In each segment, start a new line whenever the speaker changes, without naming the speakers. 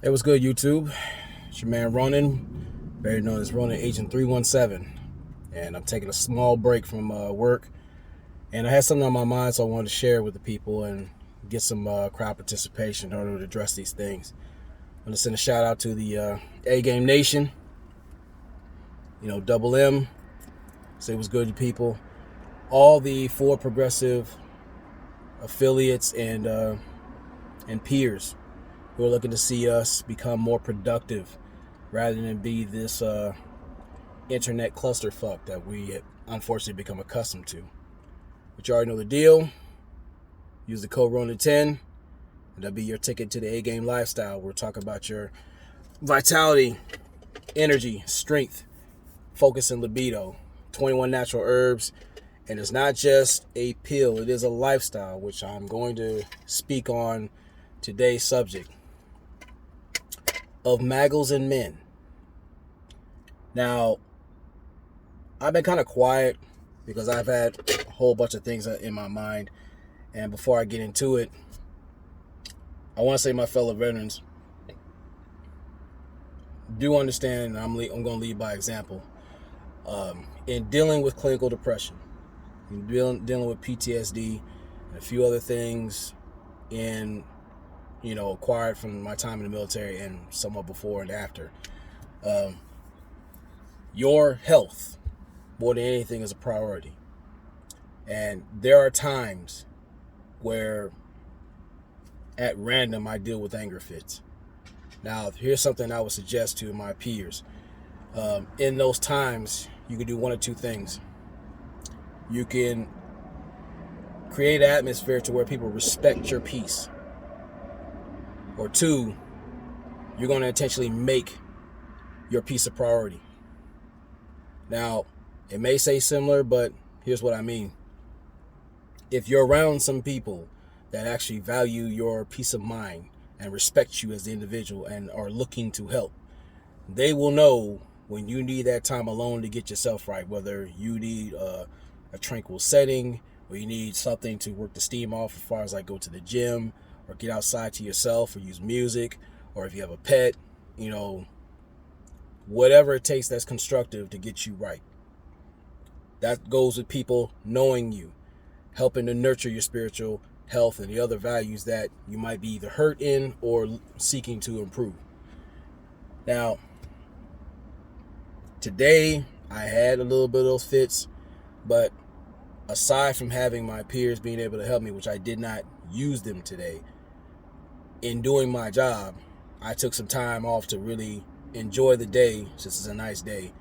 It was good, YouTube. It's your man Ronan, better known as Ronan Agent 317. And I'm taking a small break from work. And I had something on my mind, so I wanted to share it with the people and get some crowd participation in order to address these things. I'm going to send a shout out to the A Game Nation, Double M, say it was good to people. All the four progressive affiliates and peers who are looking to see us become more productive rather than be this internet clusterfuck that we unfortunately become accustomed to. But you already know the deal. Use the code RONA10, and that'll be your ticket to the A Game lifestyle. We'll talk about your vitality, energy, strength, focus, and libido. 21 natural herbs. And it's not just a pill, it is a lifestyle, which I'm going to speak on today's subject of Maggles and men. Now, I've been kind of quiet because I've had a whole bunch of things in my mind. And before I get into it, I want to say, my fellow veterans, do understand, and I'm going to lead by example, in dealing with clinical depression, in dealing with PTSD, and a few other things acquired from my time in the military and somewhat before and after. Your health, more than anything, is a priority. And there are times where, at random, I deal with anger fits. Now, here's something I would suggest to my peers. In those times, you can do one of two things. You can create an atmosphere to where people respect your peace. Or two, you're going to intentionally make your peace a priority. Now, it may say similar, but here's what I mean. If you're around some people that actually value your peace of mind and respect you as the individual and are looking to help, they will know when you need that time alone to get yourself right, whether you need a tranquil setting, or you need something to work the steam off as far as like go to the gym or get outside to yourself or use music, or if you have a pet, whatever it takes that's constructive to get you right. That goes with people knowing you, helping to nurture your spiritual health and the other values that you might be either hurt in or seeking to improve. Now, today I had a little bit of those fits, but aside from having my peers being able to help me, which I did not use them today, in doing my job, I took some time off to really enjoy the day, since it's a nice day,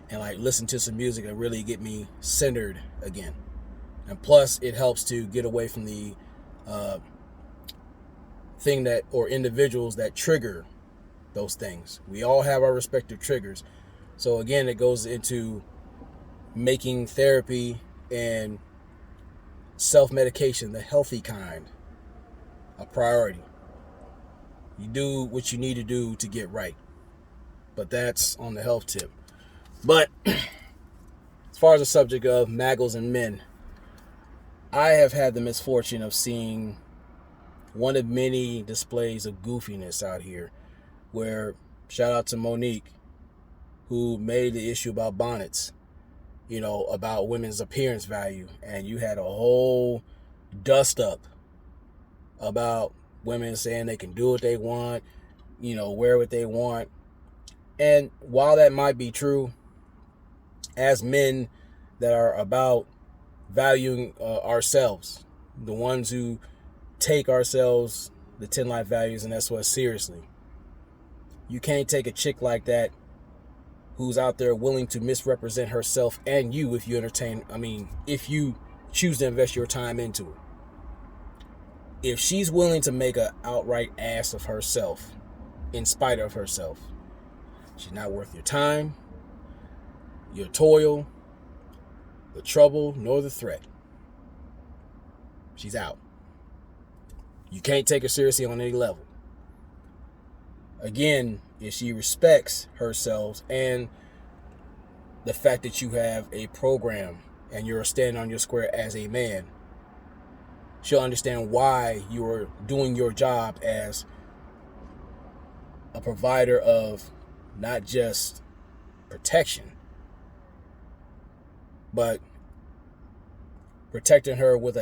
and listen to some music and really get me centered again. And plus, it helps to get away from the thing that, or individuals that trigger those things. We all have our respective triggers. So again, it goes into making therapy and self-medication, the healthy kind, a priority. You do what you need to do to get right. But that's on the health tip. But as far as the subject of Maggles and men, I have had the misfortune of seeing one of many displays of goofiness out here, where, shout out to Monique, who made the issue about bonnets, about women's appearance value, and you had a whole dust up about women saying they can do what they want, wear what they want. And while that might be true, as men that are about valuing ourselves, the ones who take ourselves, the 10 life values and SOS seriously, you can't take a chick like that who's out there willing to misrepresent herself and you if you choose to invest your time into it. If she's willing to make an outright ass of herself in spite of herself, she's not worth your time, your toil, the trouble, nor the threat. She's out. You can't take her seriously on any level. Again, if she respects herself and the fact that you have a program and you're standing on your square as a man, she'll understand why you're doing your job as a provider of not just protection, but protecting her with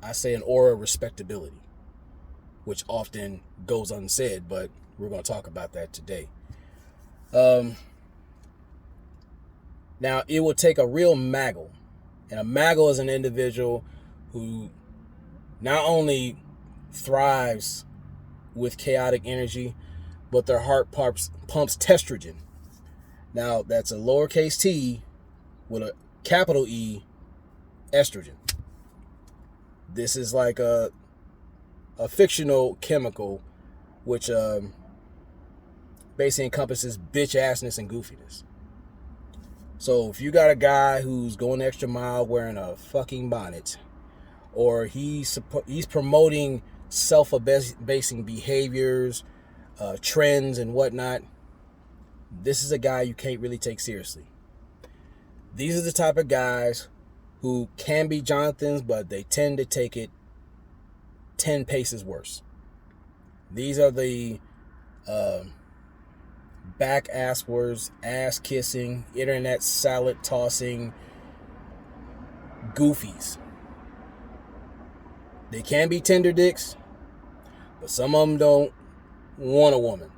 I say an aura of respectability, which often goes unsaid, but we're going to talk about that today. Now, it will take a real Maggle, and a Maggle is an individual who not only thrives with chaotic energy, but their heart pumps testrogen. Now, that's a lowercase t with a capital E, estrogen. This is like a fictional chemical which basically encompasses bitch assness and goofiness. So if you got a guy who's going the extra mile wearing a fucking bonnet, or he's promoting self-abasing behaviors, trends and whatnot, this is a guy you can't really take seriously. These are the type of guys who can be Jonathans, but they tend to take it 10 paces worse. These are the back asswers, ass kissing, internet salad tossing goofies. They can be tender dicks, but some of them don't want a woman.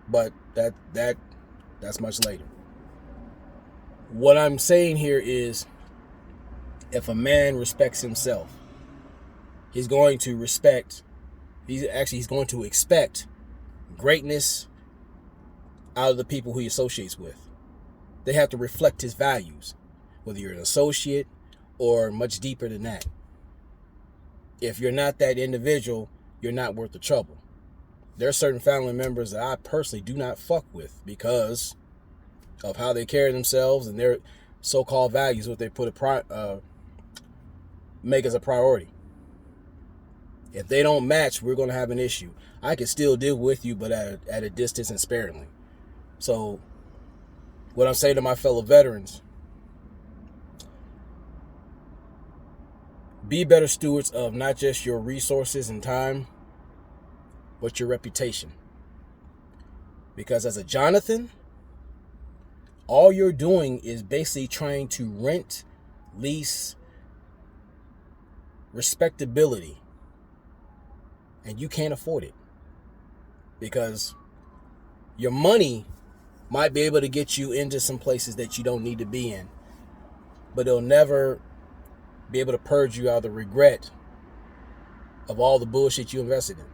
But that's much later. What I'm saying here is, if a man respects himself, he's going to expect greatness out of the people who he associates with. They have to reflect his values, whether you're an associate or much deeper than that. If you're not that individual, you're not worth the trouble. There are certain family members that I personally do not fuck with because of how they carry themselves and their so-called values, what they make as a priority. If they don't match, we're going to have an issue. I can still deal with you, but at a distance and sparingly. So what I'm saying to my fellow veterans, be better stewards of not just your resources and time, but your reputation. Because as a Jonathan, all you're doing is basically trying to rent, lease respectability. And you can't afford it. Because your money might be able to get you into some places that you don't need to be in. But it'll never be able to purge you out of the regret of all the bullshit you invested in.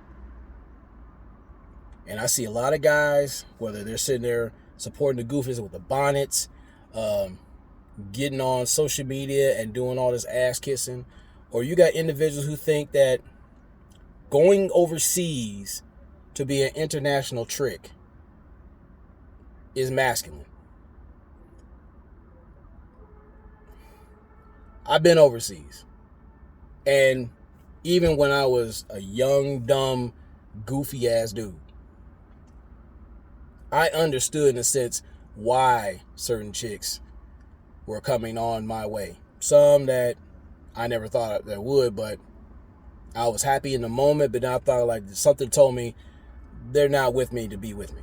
And I see a lot of guys, whether they're sitting there supporting the goofies with the bonnets, getting on social media and doing all this ass kissing, or you got individuals who think that going overseas to be an international trick is masculine. I've been overseas. And even when I was a young, dumb, goofy ass dude, I understood in a sense why certain chicks were coming on my way. Some that I never thought that would, but I was happy in the moment, but then I thought like something told me they're not with me to be with me.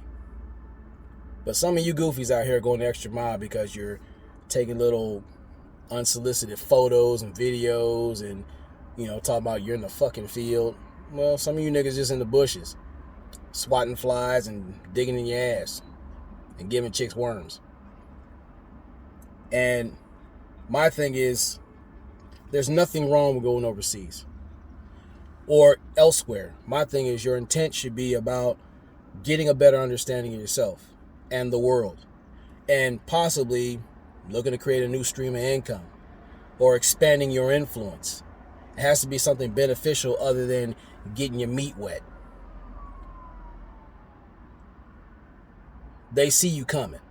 But some of you goofies out here going the extra mile because you're taking little unsolicited photos and videos and, talking about you're in the fucking field. Well, some of you niggas just in the bushes, swatting flies and digging in your ass and giving chicks worms. And my thing is, there's nothing wrong with going overseas or elsewhere. My thing is, your intent should be about getting a better understanding of yourself and the world, and possibly looking to create a new stream of income or expanding your influence. It has to be something beneficial other than getting your meat wet. They see you coming.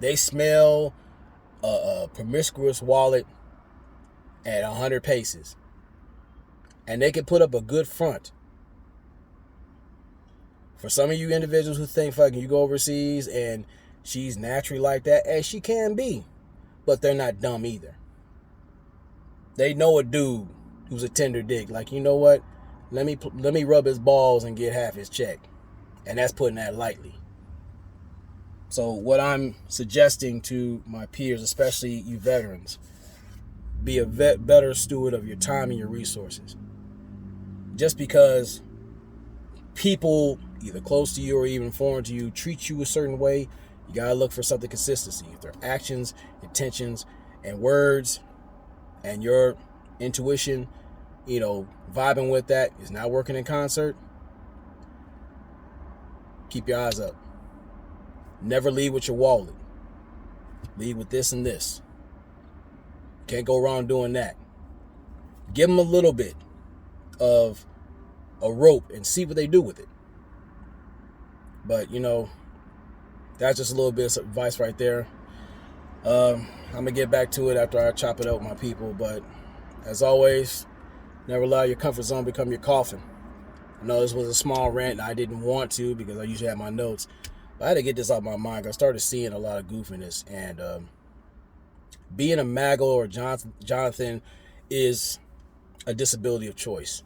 They smell a promiscuous wallet at 100 paces. And they can put up a good front. For some of you individuals who think fucking you go overseas and she's naturally like that, and she can be, but they're not dumb either. They know a dude who's a tender dick. Like, you know what? Let me rub his balls and get half his check. And that's putting that lightly. So what I'm suggesting to my peers, especially you veterans, be a better steward of your time and your resources. Just because people, either close to you or even foreign to you, treat you a certain way, you gotta look for something consistency. If their actions, intentions, and words, and your intuition, vibing with that is not working in concert, keep your eyes up. Never lead with your wallet. Lead with this and this. Can't go wrong doing that. Give them a little bit of a rope and see what they do with it. But, that's just a little bit of advice right there. I'm going to get back to it after I chop it up with my people. But as always, never allow your comfort zone become your coffin. I know this was a small rant and I didn't want to because I usually have my notes. But I had to get this out of my mind because I started seeing a lot of goofiness. And being a Maggle or Jonathan is a disability of choice.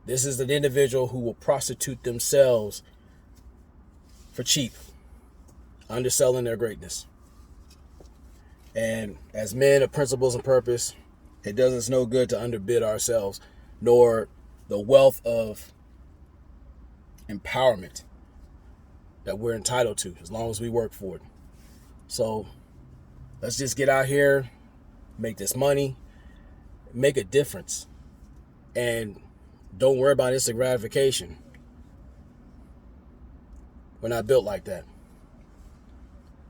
This is an individual who will prostitute themselves for cheap, underselling their greatness. And as men of principles and purpose, it does us no good to underbid ourselves, nor the wealth of empowerment that we're entitled to, as long as we work for it. So let's just get out here, make this money, make a difference, and don't worry about instant gratification. We're not built like that.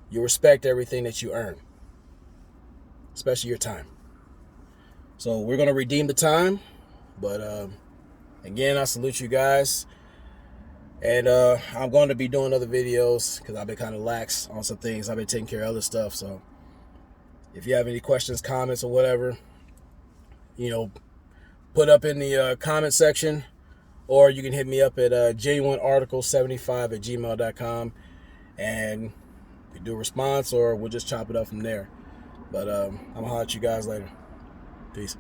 You respect everything that you earn, especially your time. So we're going to redeem the time. But again, I salute you guys. And I'm going to be doing other videos because I've been kind of lax on some things. I've been taking care of other stuff. So if you have any questions, comments, or whatever, put up in the comment section. Or you can hit me up at genuinearticle75@gmail.com. And we do a response or we'll just chop it up from there. But I'm going to holler at you guys later. Peace.